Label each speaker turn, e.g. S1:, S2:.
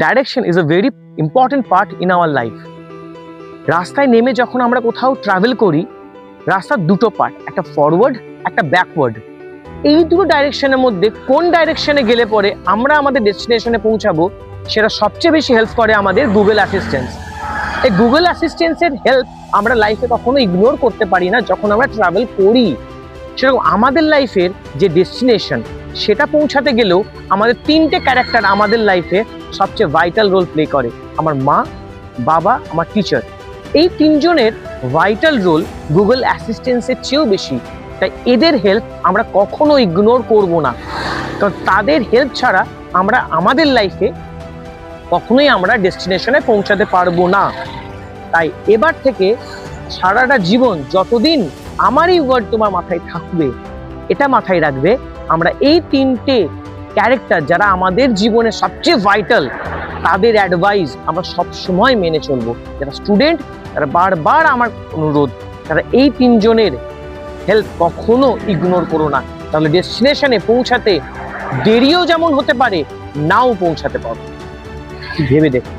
S1: Direction is a very important part in our life. রাস্তায় নেমে যখন আমরা কোথাও ট্রাভেল করি, রাস্তার দুটো পার্ট, একটা ফরওয়ার্ড, একটা ব্যাকওয়ার্ড। এই দুটো ডাইরেকশনের মধ্যে কোন ডাইরেকশনে গেলে পরে আমরা আমাদের ডেস্টিনেশনে পৌঁছাবো, সেটা সবচেয়ে বেশি হেল্প করে আমাদের গুগল অ্যাসিস্ট্যান্স। এই গুগল অ্যাসিস্ট্যান্সের হেল্প আমরা লাইফে কখনো ইগনোর করতে পারি না যখন আমরা ট্রাভেল করি। সেরকম আমাদের লাইফের যে ডেস্টিনেশন, সেটা পৌঁছাতে গেলেও আমাদের তিনটে ক্যারেক্টার আমাদের লাইফে সবচেয়ে ভাইটাল রোল প্লে করে। আমার মা, বাবা, আমার টিচার। এই তিনজনের ভাইটাল রোল গুগল অ্যাসিস্ট্যান্সের চেয়েও বেশি। তাই এদের হেল্প আমরা কখনো ইগনোর করব না, কারণ তাদের হেল্প ছাড়া আমরা আমাদের লাইফে কখনোই আমরা ডেস্টিনেশনে পৌঁছাতে পারবো না। তাই এবার থেকে সারাটা জীবন যতদিন আমার এই ওয়ার্ড তোমার মাথায় থাকবে, এটা মাথায় রাখবে, আমরা এই তিনটে ক্যারেক্টার যারা আমাদের জীবনে সবচেয়ে ভাইটাল, তাদের অ্যাডভাইস আমরা সবসময় মেনে চলবো। যারা স্টুডেন্ট, তারা বারবার আমার অনুরোধ, তারা এই তিনজনের হেল্প কখনো ইগনোর করো না, তাহলে ডেস্টিনেশনে পৌঁছাতে দেরিও যেমন হতে পারে, নাও পৌঁছাতে পারো। ভেবে দেখো।